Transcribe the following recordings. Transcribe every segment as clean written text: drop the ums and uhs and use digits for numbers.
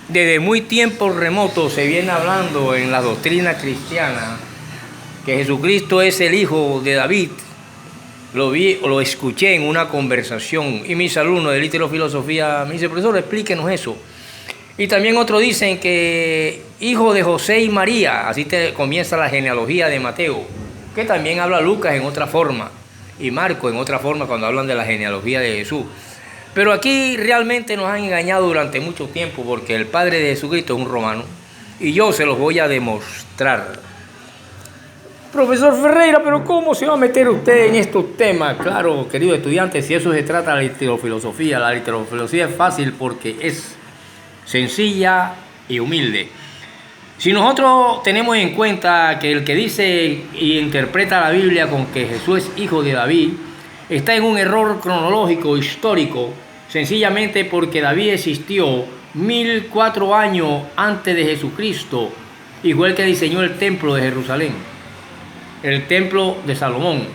Desde muy tiempos remotos se viene hablando en la doctrina cristiana que Jesucristo es el hijo de David. Lo escuché en una conversación y mis alumnos de Litero Filosofía me dicen, profesor, explíquenos eso. Y también otros dicen que hijo de José y María, así comienza la genealogía de Mateo, que también habla Lucas en otra forma y Marco en otra forma cuando hablan de la genealogía de Jesús. Pero aquí realmente nos han engañado durante mucho tiempo porque el padre de Jesucristo es un romano y yo se los voy a demostrar. Profesor Ferreira, pero ¿cómo se va a meter usted en estos temas? Claro, querido estudiante, si eso se trata de la literofilosofía es fácil porque es sencilla y humilde. Si nosotros tenemos en cuenta que el que dice y interpreta la Biblia con que Jesús es hijo de David, está en un error cronológico histórico, sencillamente porque David existió 1004 años antes de Jesucristo, igual que diseñó el templo de Jerusalén, el templo de Salomón,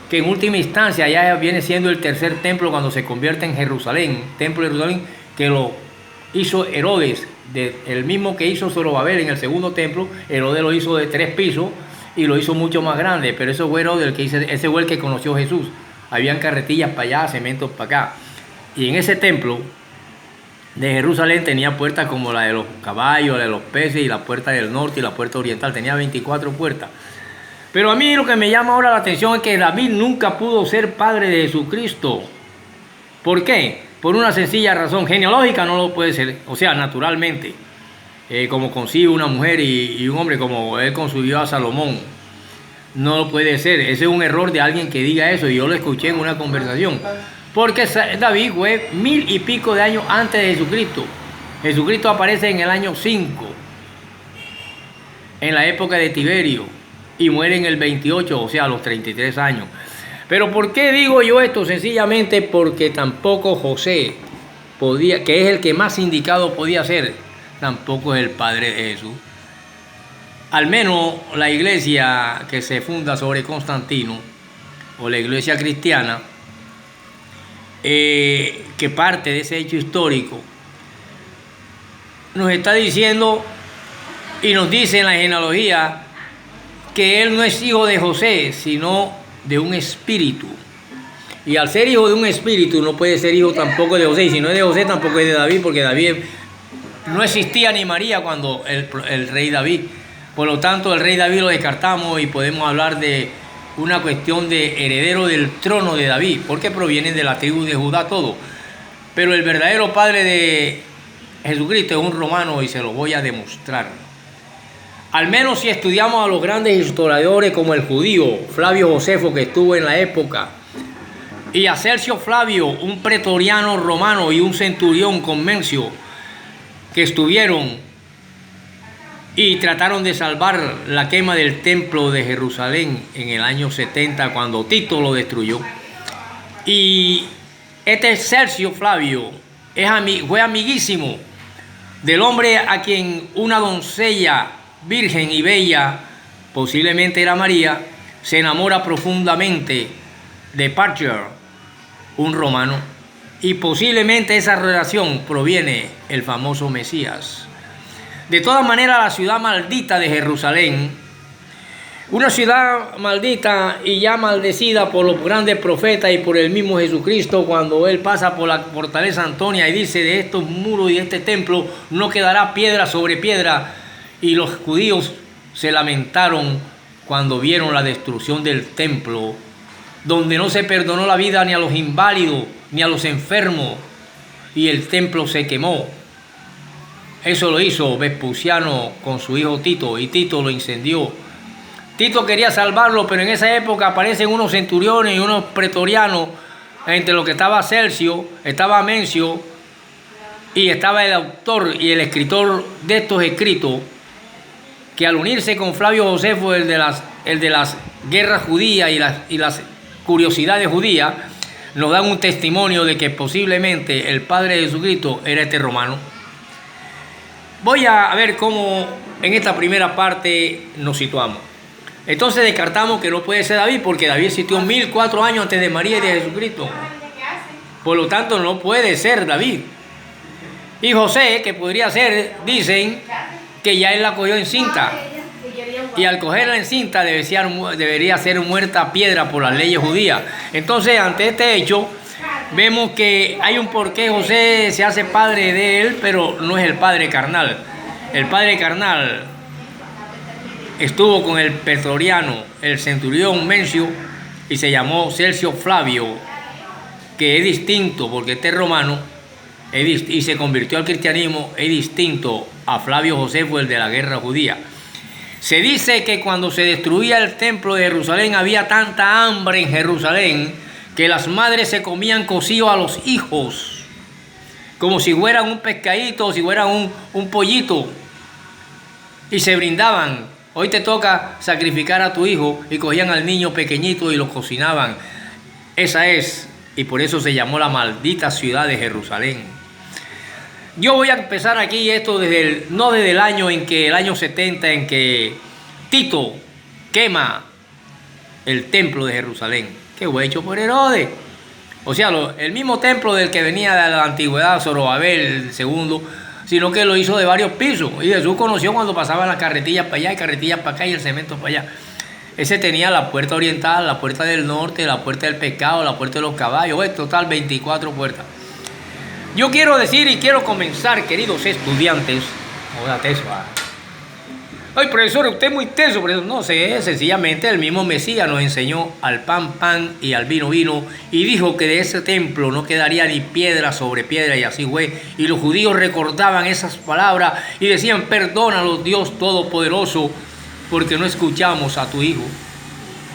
que en última instancia ya viene siendo el tercer templo cuando se convierte en Jerusalén, templo de Jerusalén, que lo hizo Herodes, el mismo que hizo Zorobabel en el segundo templo. Herodes lo hizo de 3 pisos y lo hizo mucho más grande, pero eso fue Herodes ese fue el que conoció a Jesús. Habían carretillas para allá, cementos para acá. Y en ese templo de Jerusalén tenía puertas como la de los caballos, la de los peces, y la puerta del norte y la puerta oriental. Tenía 24 puertas. Pero a mí lo que me llama ahora la atención es que David nunca pudo ser padre de Jesucristo. ¿Por qué? Por una sencilla razón. Genealógica no lo puede ser, o sea, naturalmente. Como concibe una mujer y un hombre, como él concibió a Salomón. No lo puede ser. Ese es un error de alguien que diga eso, y yo lo escuché en una conversación. Porque David fue 1000 y pico de años antes de Jesucristo. Jesucristo aparece en el año 5, en la época de Tiberio, y muere en el 28, o sea, a los 33 años. Pero ¿por qué digo yo esto? Sencillamente porque tampoco José podía, que es el que más indicado podía ser, tampoco es el padre de Jesús. Al menos la iglesia que se funda sobre Constantino, o la iglesia cristiana, que parte de ese hecho histórico, nos está diciendo y nos dice en la genealogía que él no es hijo de José, sino de un espíritu. Y al ser hijo de un espíritu no puede ser hijo tampoco de José. Y si no es de José tampoco es de David, porque David no existía ni María cuando el rey David. Por lo tanto, el rey David lo descartamos y podemos hablar de una cuestión de heredero del trono de David, porque provienen de la tribu de Judá todo. Pero el verdadero padre de Jesucristo es un romano y se lo voy a demostrar. Al menos si estudiamos a los grandes historiadores como el judío Flavio Josefo, que estuvo en la época, y a Sergio Flavio, un pretoriano romano, y un centurión Comencio, que estuvieron y trataron de salvar la quema del templo de Jerusalén en el año 70, cuando Tito lo destruyó. Y este Sergio Flavio fue amiguísimo del hombre a quien una doncella virgen y bella, posiblemente era María, se enamora profundamente de Parcher, un romano, y posiblemente esa relación proviene del famoso Mesías. De todas maneras, la ciudad maldita de Jerusalén, una ciudad maldita y ya maldecida por los grandes profetas y por el mismo Jesucristo, cuando él pasa por la fortaleza Antonia y dice: de estos muros y de este templo no quedará piedra sobre piedra. Y los judíos se lamentaron cuando vieron la destrucción del templo, donde no se perdonó la vida ni a los inválidos ni a los enfermos, y el templo se quemó. Eso lo hizo Vespuciano con su hijo Tito, y Tito lo incendió. Tito quería salvarlo, pero en esa época aparecen unos centuriones y unos pretorianos, entre los que estaba Sergio, estaba Mencio, y estaba el autor y el escritor de estos escritos, que al unirse con Flavio Josefo, el de las guerras judías y las curiosidades judías, nos dan un testimonio de que posiblemente el padre de Jesucristo era este romano. Voy a ver cómo en esta primera parte nos situamos. Entonces descartamos que no puede ser David, porque David existió 1004 años antes de María y de Jesucristo. Por lo tanto, no puede ser David. Y José, que podría ser, dicen que ya él la cogió en cinta. Y al cogerla en cinta debería ser muerta a piedra por las leyes judías. Entonces, ante este hecho, vemos que hay un porqué José se hace padre de él, pero no es el padre carnal. El padre carnal estuvo con el pretoriano, el centurión Mencio, y se llamó Celso Flavio, que es distinto, porque este romano, y se convirtió al cristianismo, es distinto a Flavio Josefo, el de la guerra judía. Se dice que cuando se destruía el templo de Jerusalén había tanta hambre en Jerusalén que las madres se comían cocido a los hijos, como si fueran un pescadito, si fueran un pollito, y se brindaban. Hoy te toca sacrificar a tu hijo, y cogían al niño pequeñito y lo cocinaban. Esa es, y por eso se llamó la maldita ciudad de Jerusalén. Yo voy a empezar aquí esto no desde el año 70 en que Tito quema el templo de Jerusalén, que fue hecho por Herodes. O sea, el mismo templo del que venía de la antigüedad, Zorobabel II, sino que lo hizo de varios pisos. Y Jesús conoció cuando pasaban las carretillas para allá y carretillas para acá y el cemento para allá. Ese tenía la puerta oriental, la puerta del norte, la puerta del pescado, la puerta de los caballos, en total 24 puertas. Yo quiero decir y quiero comenzar, queridos estudiantes, ay, profesor, usted es muy teso, por eso no sé, sencillamente el mismo Mesías nos enseñó al pan, pan y al vino, vino, y dijo que de ese templo no quedaría ni piedra sobre piedra, y así fue. Y los judíos recordaban esas palabras y decían: perdónalos, Dios Todopoderoso, porque no escuchamos a tu hijo.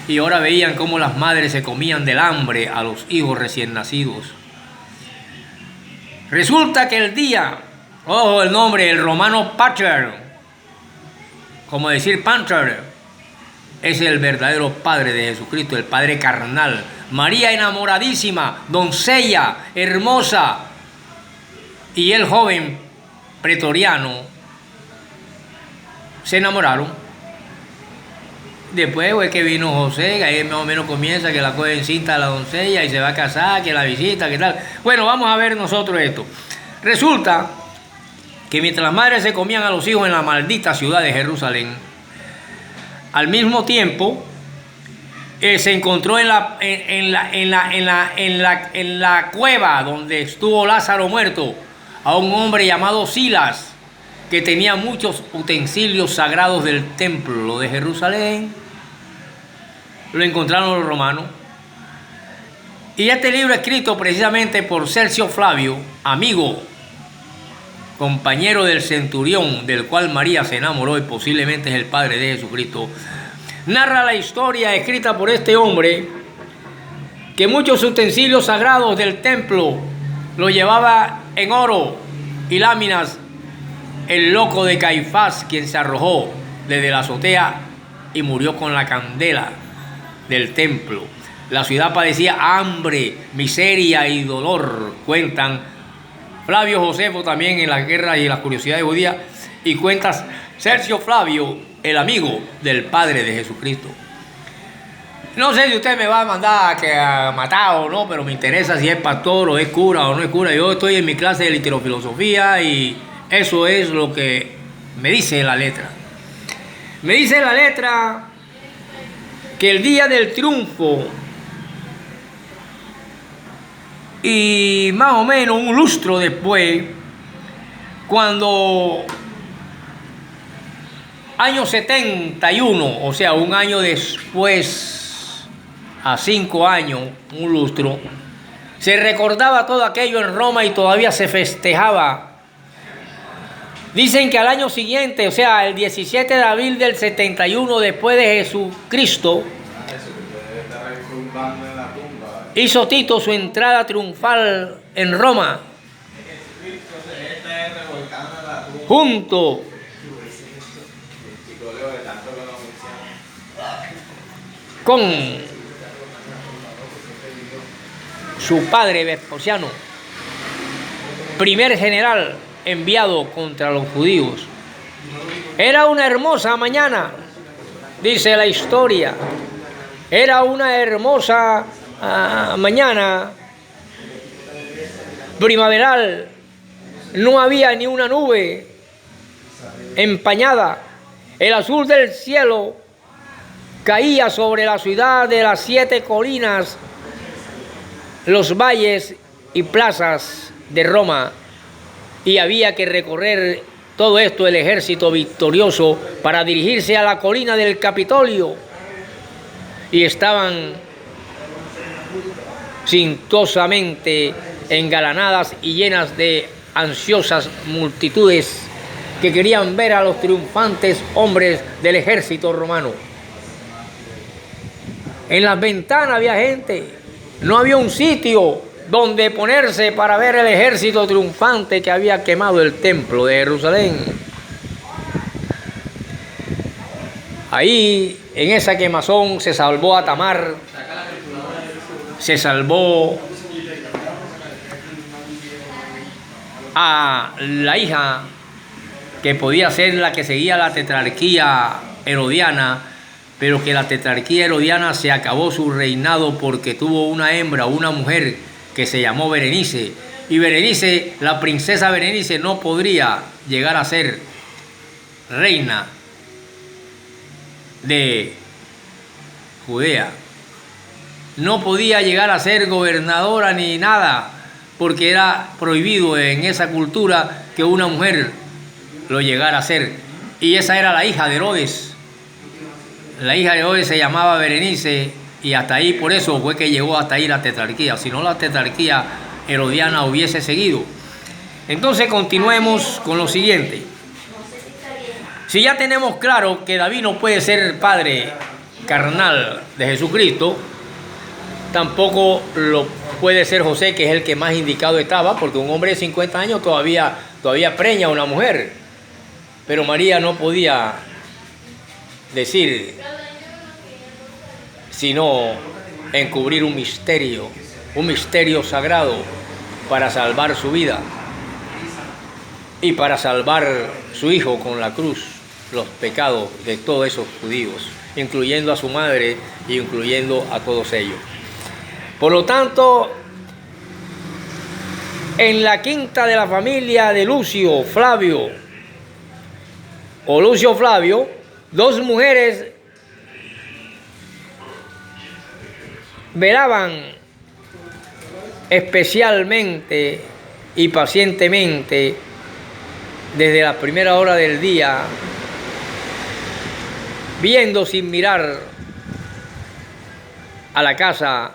Y ahora veían cómo las madres se comían del hambre a los hijos recién nacidos. Resulta que el día, ojo el nombre, el romano pater, como decir panther, es el verdadero padre de Jesucristo, el padre carnal. María enamoradísima, doncella, hermosa, y el joven pretoriano se enamoraron. Después fue que vino José, que ahí más o menos comienza que la coge en cinta a la doncella y se va a casar, que la visita, que tal. Bueno, vamos a ver nosotros esto. Resulta que mientras las madres se comían a los hijos en la maldita ciudad de Jerusalén, al mismo tiempo se encontró en la cueva donde estuvo Lázaro muerto a un hombre llamado Silas, que tenía muchos utensilios sagrados del templo de Jerusalén. Lo encontraron los romanos. Y este libro escrito precisamente por Celso Flavio, amigo, compañero del centurión del cual María se enamoró y posiblemente es el padre de Jesucristo, narra la historia escrita por este hombre, que muchos utensilios sagrados del templo lo llevaba en oro y láminas el loco de Caifás, quien se arrojó desde la azotea y murió con la candela del templo. La ciudad padecía hambre, miseria y dolor, cuentan Flavio Josefo también en las guerras y las curiosidades judías, y cuenta Sergio Flavio, el amigo del padre de Jesucristo. No sé si usted me va a mandar a matar o no, pero me interesa si es pastor o es cura o no es cura. Yo estoy en mi clase de literofilosofía y eso es lo que me dice la letra. Me dice la letra que el día del triunfo y más o menos un lustro después, cuando año 71, o sea, un año después, a 5 años, un lustro, se recordaba todo aquello en Roma y todavía se festejaba. Dicen que al año siguiente, o sea, el 17 de abril del 71 después de Jesucristo, hizo Tito su entrada triunfal en Roma, junto con su padre Vespasiano, primer general enviado contra los judíos. Era una hermosa mañana, dice la historia. Era una hermosa mañana primaveral no había ni una nube empañada. El azul del cielo caía sobre la ciudad de las 7 colinas, los valles y plazas de Roma, y había que recorrer todo esto el ejército victorioso para dirigirse a la colina del Capitolio, y estaban cintosamente engalanadas y llenas de ansiosas multitudes que querían ver a los triunfantes hombres del ejército romano. En las ventanas había gente, no había un sitio donde ponerse para ver el ejército triunfante que había quemado el templo de Jerusalén. Ahí, en esa quemazón, se salvó a Tamar, se salvó a la hija que podía ser la que seguía la tetrarquía herodiana, pero que la tetrarquía herodiana se acabó su reinado porque tuvo una hembra, una mujer que se llamó Berenice, y Berenice, la princesa Berenice, no podría llegar a ser reina de Judea, no podía llegar a ser gobernadora ni nada, porque era prohibido en esa cultura que una mujer lo llegara a ser, y esa era la hija de Herodes. La hija de Herodes se llamaba Berenice, y hasta ahí, por eso fue que llegó hasta ahí la tetrarquía, si no la tetrarquía herodiana hubiese seguido. Entonces continuemos con lo siguiente. Si ya tenemos claro que David no puede ser padre carnal de Jesucristo, tampoco lo puede ser José, que es el que más indicado estaba, porque un hombre de 50 años todavía preña a una mujer, pero María no podía decir sino encubrir un misterio sagrado para salvar su vida y para salvar su hijo con la cruz, los pecados de todos esos judíos, incluyendo a su madre y incluyendo a todos ellos. Por lo tanto, en la quinta de la familia de Lucio Flavio, dos mujeres velaban especialmente y pacientemente desde la primera hora del día, viendo sin mirar a la casa,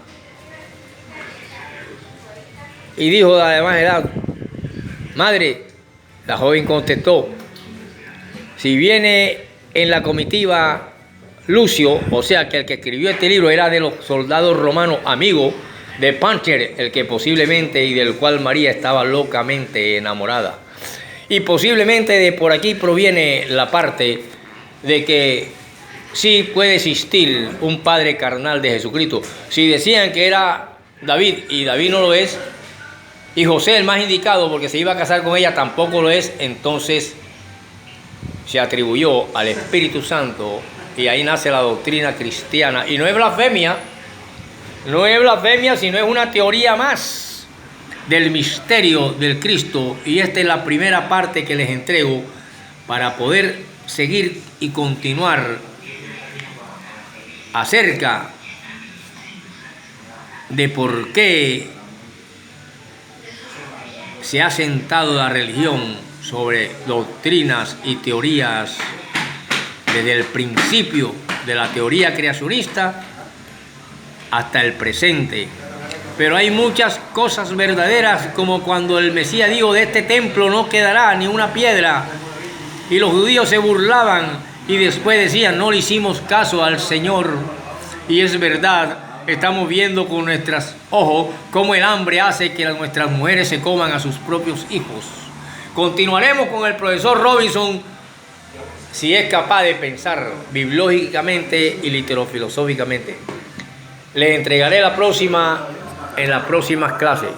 y dijo la de más edad: madre. La joven contestó: si viene en la comitiva Lucio, o sea que el que escribió este libro era de los soldados romanos, amigo de Pancher, el que posiblemente y del cual María estaba locamente enamorada. Y posiblemente de por aquí proviene la parte de que sí puede existir un padre carnal de Jesucristo. Si decían que era David, y David no lo es, y José, el más indicado porque se iba a casar con ella, tampoco lo es, entonces se atribuyó al Espíritu Santo, y ahí nace la doctrina cristiana. Y no es blasfemia, sino es una teoría más del misterio del Cristo, y esta es la primera parte que les entrego para poder seguir y continuar acerca de por qué se ha sentado la religión sobre doctrinas y teorías desde el principio de la teoría creacionista hasta el presente. Pero hay muchas cosas verdaderas, como cuando el Mesías dijo: de este templo no quedará ni una piedra, y los judíos se burlaban y después decían: no le hicimos caso al Señor. Y es verdad, estamos viendo con nuestros ojos cómo el hambre hace que nuestras mujeres se coman a sus propios hijos. Continuaremos con el profesor Robinson, si es capaz de pensar bibliológicamente y literofilosóficamente. Les entregaré en las próximas clases.